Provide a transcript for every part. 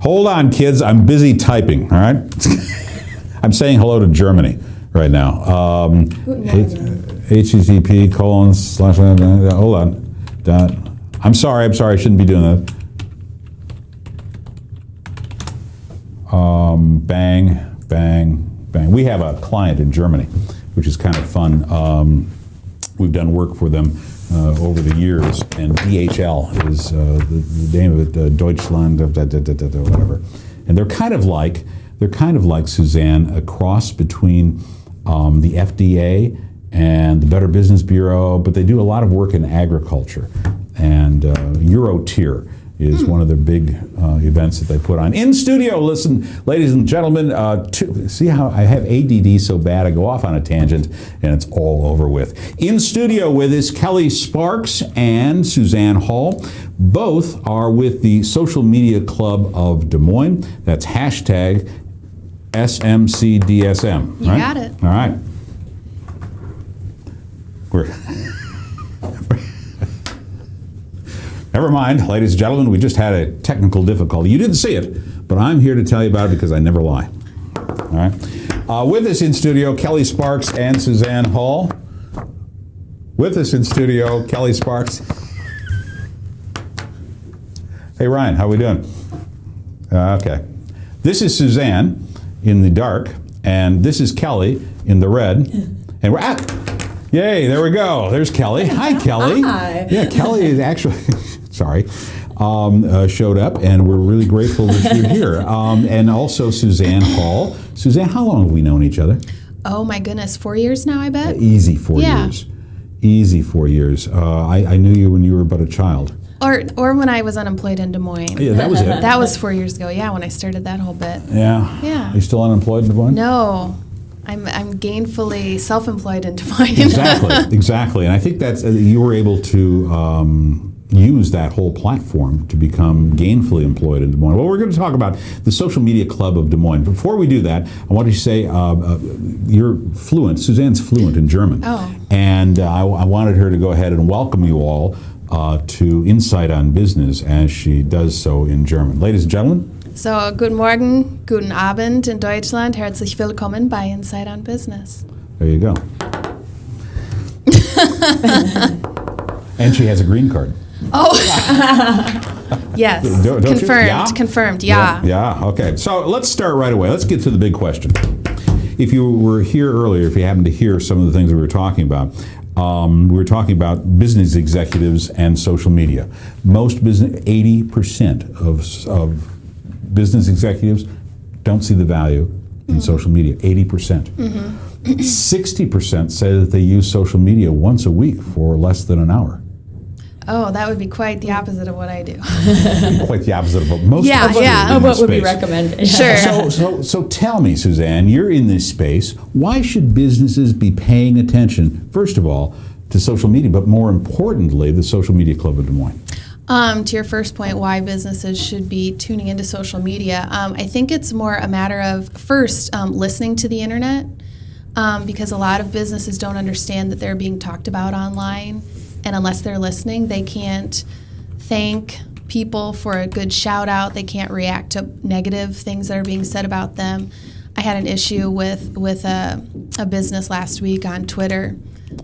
Hold on, kids. I'm busy typing, all right? I'm saying hello to Germany right now. HTTP : / hold on. I'm sorry. I shouldn't be doing that. Bang, bang, bang. We have a client in Germany, which is kind of fun. We've done work for them over the years, and DHL is the name of it, Deutschland, whatever. And they're kind of like Suzanne, a cross between the FDA and the Better Business Bureau, but they do a lot of work in agriculture. And Eurotier is one of their big events that they put on. In studio, listen, ladies and gentlemen, see how I have ADD so bad, I go off on a tangent and it's all over with. In studio with us, Kelly Sparks and Suzanne Hall. Both are with the Social Media Club of Des Moines. That's hashtag SMCDSM. You got it. All right. Never mind, ladies and gentlemen, we just had a technical difficulty. You didn't see it, but I'm here to tell you about it because I never lie. All right. With us in studio, Kelly Sparks and Suzanne Hall. With us in studio, Kelly Sparks. Hey, Ryan, how we doing? Okay. This is Suzanne in the dark, and this is Kelly in the red. And we're at. Yay, there we go. There's Kelly. Hi, Kelly. Hi. Yeah, Kelly is actually, showed up, and we're really grateful that you're here. And also Suzanne Hall. Suzanne, how long have we known each other? Oh my goodness, 4 years now, I bet? Easy 4 years. Easy 4 years. I knew you when you were but a child. Or when I was unemployed in Des Moines. Yeah, that was it. That was 4 years ago, yeah, when I started that whole bit. Yeah. Yeah. Are you still unemployed in Des Moines? No. I'm gainfully self-employed in Des Moines. Exactly. And I think that's you were able to use that whole platform to become gainfully employed in Des Moines. Well, we're going to talk about the Social Media Club of Des Moines. Before we do that, I want to say you're fluent. Suzanne's fluent in German. Oh. And I wanted her to go ahead and welcome you all to Insight on Business as she does so in German. Ladies and gentlemen. So, guten Morgen, guten Abend in Deutschland. Herzlich willkommen bei Insight on Business. There you go. And she has a green card. Oh, yes. Don't confirmed. You? Yeah? Confirmed. Yeah. Yeah. Okay. So let's start right away. Let's get to the big question. If you were here earlier, if you happened to hear some of the things we were talking about, we were talking about business executives and social media. Most business, 80% of business executives don't see the value in social media. 80%. 60% say that they use social media once a week for less than an hour. Oh, that would be quite the opposite of what I do. Quite the opposite of what most Yeah, of us yeah. do in What this would be space. recommended? Sure. So tell me, Suzanne, you're in this space. Why should businesses be paying attention, first of all, to social media, but more importantly, the Social Media Club of Des Moines? To your first point, why businesses should be tuning into social media, I think it's more a matter of, first, listening to the internet, because a lot of businesses don't understand that they're being talked about online, and unless they're listening, they can't thank people for a good shout out. They can't react to negative things that are being said about them. I had an issue with a business last week on Twitter.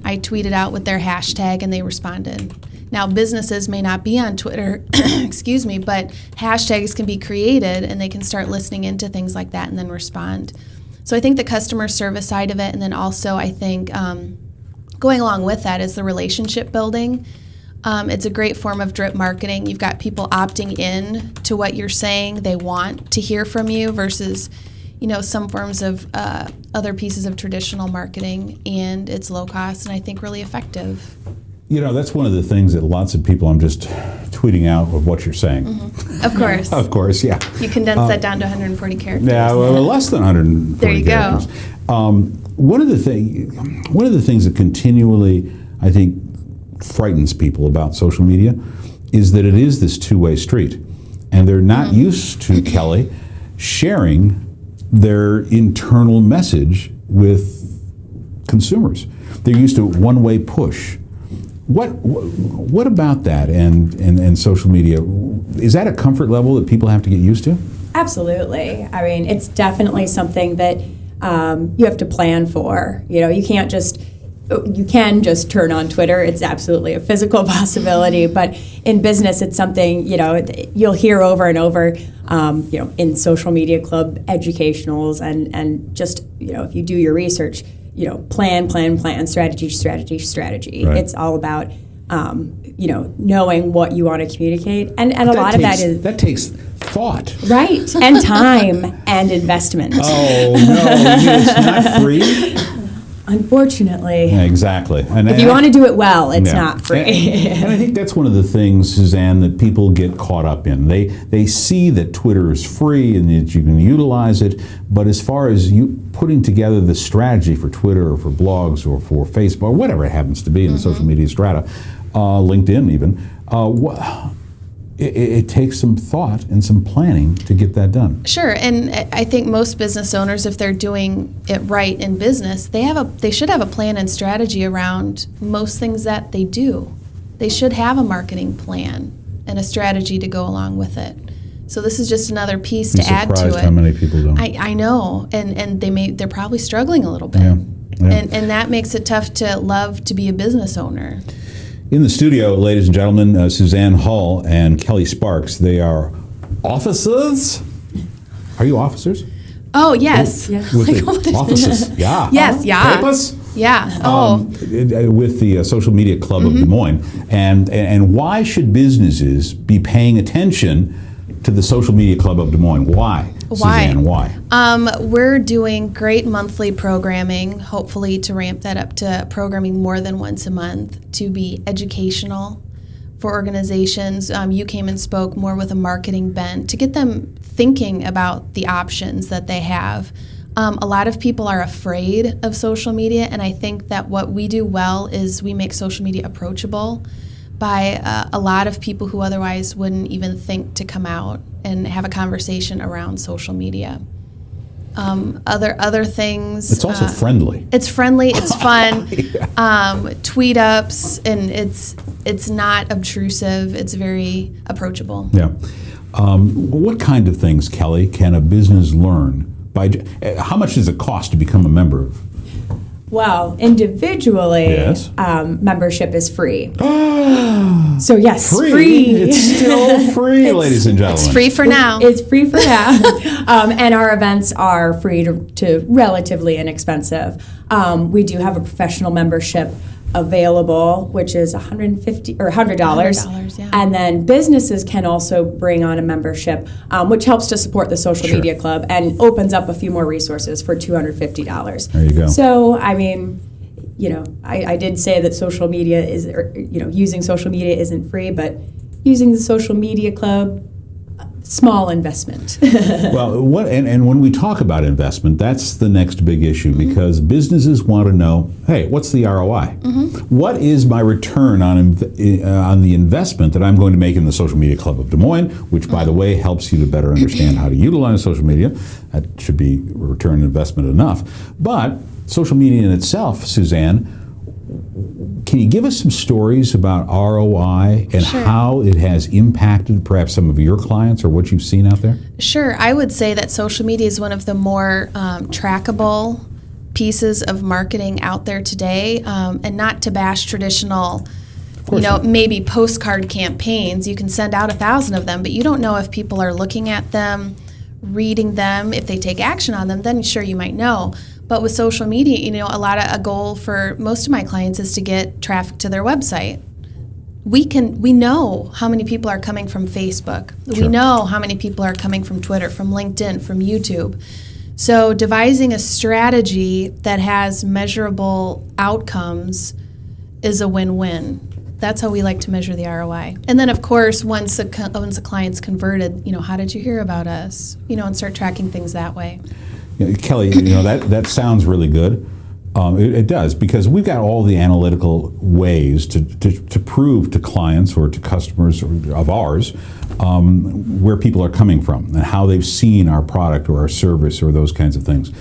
I tweeted out with their hashtag and they responded. Now, businesses may not be on Twitter, excuse me, but hashtags can be created and they can start listening into things like that and then respond. So I think the customer service side of it, and then also I think going along with that is the relationship building. It's a great form of drip marketing. You've got people opting in to what you're saying. They want to hear from you versus, some forms of other pieces of traditional marketing, and it's low cost and I think really effective. That's one of the things that lots of people, I'm just tweeting out of what you're saying. Mm-hmm. Of course. Of course, yeah. You condense that down to 140 characters. Yeah, well, less than 140 There you characters. go. One of the things that continually, I think, frightens people about social media is that it is this two-way street. And they're not used to, Kelly, sharing their internal message with consumers. They're used to one-way push. What about that and social media? Is that a comfort level that people have to get used to? Absolutely. I mean, it's definitely something that you have to plan for. You can't just. You can just turn on Twitter. It's absolutely a physical possibility, but in business, it's something you'll hear over and over. In social media club educationals, and just if you do your research, plan, strategy. Right. It's all about knowing what you want to communicate, and a lot of that takes thought, right, and time and investment. Oh no, it's not free. Unfortunately. Yeah, exactly. And if you want to do it well, it's not free. And I think that's one of the things, Suzanne, that people get caught up in. They see that Twitter is free and that you can utilize it, but as far as you putting together the strategy for Twitter or for blogs or for Facebook or whatever it happens to be in the social media strata, LinkedIn even, it takes some thought and some planning to get that done. Sure, and I think most business owners, if they're doing it right in business, they should have a plan and strategy around most things that they do. They should have a marketing plan and a strategy to go along with it. So this is just another piece to add to it. Surprised how many people don't. I know, and they're probably struggling a little bit, and that makes it tough to love to be a business owner. In the studio, ladies and gentlemen, Suzanne Hull and Kelly Sparks. They are officers. Are you officers? Oh, yes. With the officers, yeah. Yes, yeah. Papers? Yeah. With the Social Media Club of Des Moines. And why should businesses be paying attention to the Social Media Club of Des Moines? Why? Suzanne, why? We're doing great monthly programming, hopefully to ramp that up to programming more than once a month, to be educational for organizations. You came and spoke more with a marketing bent to get them thinking about the options that they have. A lot of people are afraid of social media, and I think that what we do well is we make social media approachable by a lot of people who otherwise wouldn't even think to come out and have a conversation around social media. Other things. It's also friendly. It's friendly. It's fun. Yeah. Tweet ups, and it's not obtrusive. It's very approachable. Yeah. What kind of things, Kelly, can a business learn by? How much does it cost to become a member of? Well, individually, yes. Membership is free. So yes, free. It's still free, ladies and gentlemen. It's free for now. It's free for now, and our events are free to relatively inexpensive. We do have a professional membership available, which is $150 or $100, yeah. And then businesses can also bring on a membership, which helps to support the social media club and opens up a few more resources for $250. There you go. So, I mean, I did say that social media is, using social media isn't free, but using the social media club, small investment. Well, and when we talk about investment, that's the next big issue, because businesses want to know, hey, what's the ROI? What is my return on the investment that I'm going to make in the Social Media Club of Des Moines, which, by the way, helps you to better understand how to utilize social media. That should be return on investment enough. But social media in itself, Suzanne, can you give us some stories about ROI and how it has impacted perhaps some of your clients or what you've seen out there? Sure. I would say that social media is one of the more trackable pieces of marketing out there today, and not to bash traditional, maybe postcard campaigns. You can send out 1,000 of them, but you don't know if people are looking at them, reading them. If they take action on them, then sure, you might know. But with social media, a goal for most of my clients is to get traffic to their website. We know how many people are coming from Facebook. Sure. We know how many people are coming from Twitter, from LinkedIn, from YouTube. So devising a strategy that has measurable outcomes is a win-win. That's how we like to measure the ROI. And then, of course, once a client's converted, how did you hear about us? And start tracking things that way. Kelly, that sounds really good. It does, because we've got all the analytical ways to prove to clients or to customers of ours where people are coming from and how they've seen our product or our service or those kinds of things.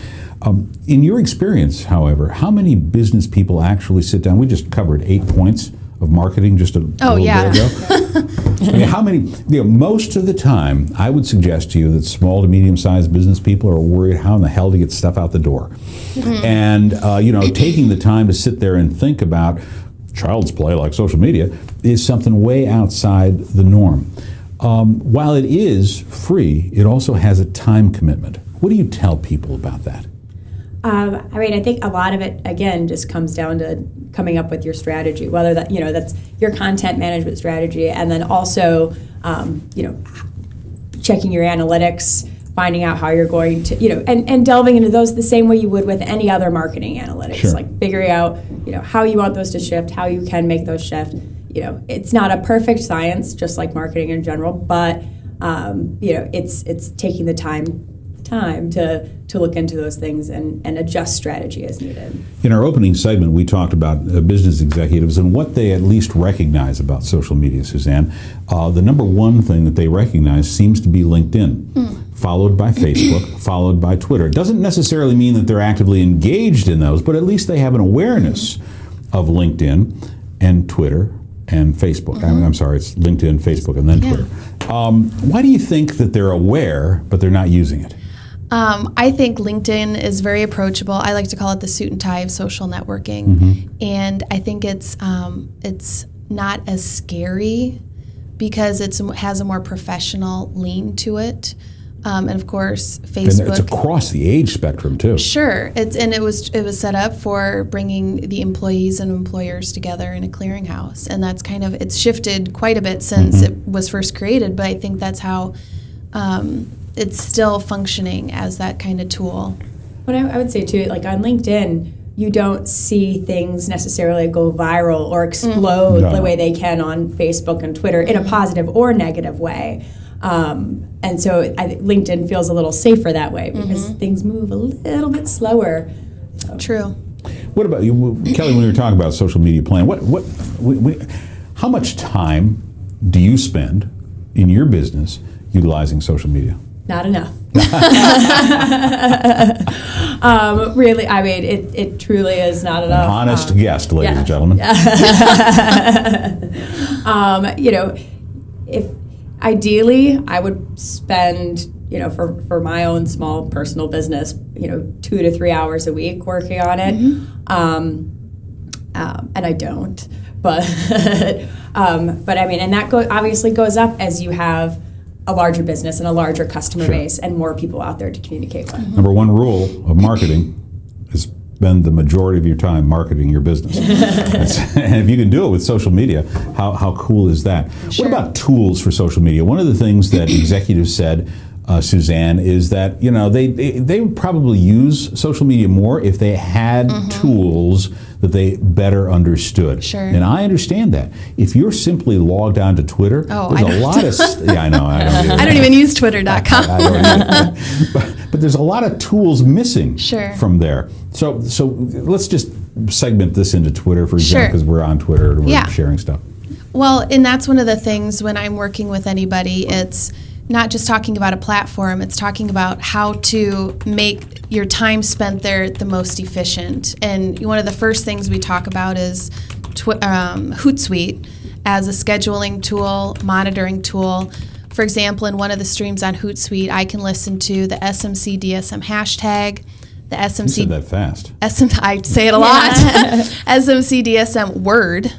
In your experience, however, how many business people actually sit down? We just covered 8 points of marketing just a little bit ago. I mean, how many, most of the time, I would suggest to you that small to medium-sized business people are worried how in the hell to get stuff out the door. And, taking the time to sit there and think about child's play like social media is something way outside the norm. While it is free, it also has a time commitment. What do you tell people about that? I think a lot of it, again, just comes down to coming up with your strategy, whether that's your content management strategy, and then also, checking your analytics, finding out how you're going to, and delving into those the same way you would with any other marketing analytics, Sure. like figuring out, how you want those to shift, how you can make those shift. It's not a perfect science, just like marketing in general, but, it's taking the time to look into those things and adjust strategy as needed. In our opening segment, we talked about business executives and what they at least recognize about social media, Suzanne. The number one thing that they recognize seems to be LinkedIn, followed by Facebook, followed by Twitter. It doesn't necessarily mean that they're actively engaged in those, but at least they have an awareness of LinkedIn and Twitter and Facebook. I'm sorry, it's LinkedIn, Facebook, and then Twitter. Why do you think that they're aware, but they're not using it? I think LinkedIn is very approachable. I like to call it the suit and tie of social networking, and I think it's not as scary because it has a more professional lean to it. And of course, Facebook. And it's across the age spectrum too. Sure, it was set up for bringing the employees and employers together in a clearinghouse, and that's it's shifted quite a bit since it was first created. But I think that's how. It's still functioning as that kind of tool. But I would say too, like on LinkedIn, you don't see things necessarily go viral or explode the way they can on Facebook and Twitter in a positive or negative way. And so I think LinkedIn feels a little safer that way because things move a little bit slower. So. True. What about you, Kelly? When we were talking about social media plan, how much time do you spend in your business utilizing social media? Not enough. Really, I mean, it truly is not enough. An honest guest, ladies and gentlemen. If ideally, I would spend, for my own small personal business, 2 to 3 hours a week working on it. And I don't, but I mean, and that obviously goes up as you have a larger business and a larger customer base and more people out there to communicate with. Number one rule of marketing is spend the majority of your time marketing your business. And if you can do it with social media, how cool is that? Sure. What about tools for social media? One of the things that executives said, Suzanne, is that they would probably use social media more if they had tools that they better understood. Sure. And I understand that. If you're simply logged on to Twitter, there's a lot of... I know. I don't even use Twitter.com. I don't either. But there's a lot of tools missing from there. So let's just segment this into Twitter, for example, because we're on Twitter and we're sharing stuff. Well, and that's one of the things when I'm working with anybody, it's not just talking about a platform, it's talking about how to make your time spent there the most efficient. And one of the first things we talk about is Hootsuite as a scheduling tool, monitoring tool. For example, in one of the streams on Hootsuite, I can listen to the SMC DSM hashtag, the SMC... You said that fast. I say it a lot. SMC DSM word,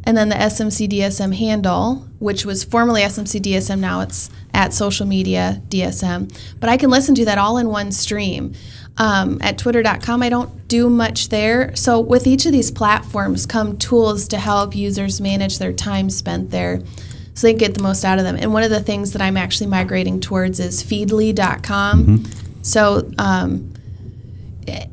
and then the SMC DSM handle, which was formerly SMC DSM, now it's at social media DSM. But I can listen to that all in one stream. At twitter.com, I don't do much there. So with each of these platforms come tools to help users manage their time spent there so they can get the most out of them. And one of the things that I'm actually migrating towards is feedly.com. So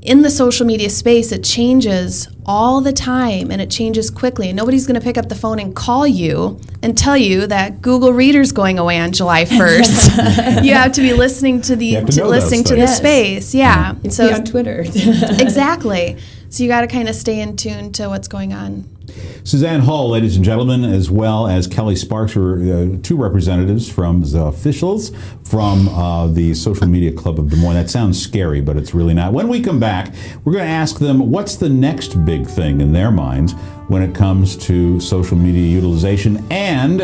in the social media space, it changes all the time and it changes quickly. And nobody's going to pick up the phone and call you and tell you that Google Reader's going away on July 1st. You have to be listening to the space. Yeah. So on Twitter. Exactly. So you got to kind of stay in tune to what's going on. Suzanne Hall, ladies and gentlemen, as well as Kelly Sparks, were two representatives from the officials from the Social Media Club of Des Moines. That sounds scary, but it's really not. When we come back, we're going to ask them what's the next big thing in their minds when it comes to social media utilization and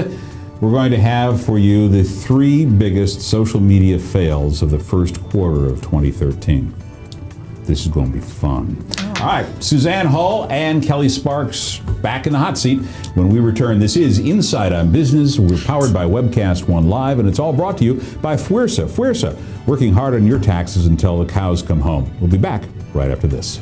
we're going to have for you the 3 biggest social media fails of the first quarter of 2013. This is going to be fun. All right, Suzanne Hull and Kelly Sparks back in the hot seat. When we return, this is Inside on Business. We're powered by Webcast One Live, and it's all brought to you by FWRSA. FWRSA, working hard on your taxes until the cows come home. We'll be back right after this.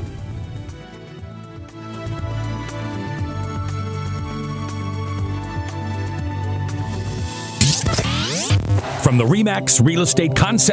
From the RE/MAX Real Estate Concept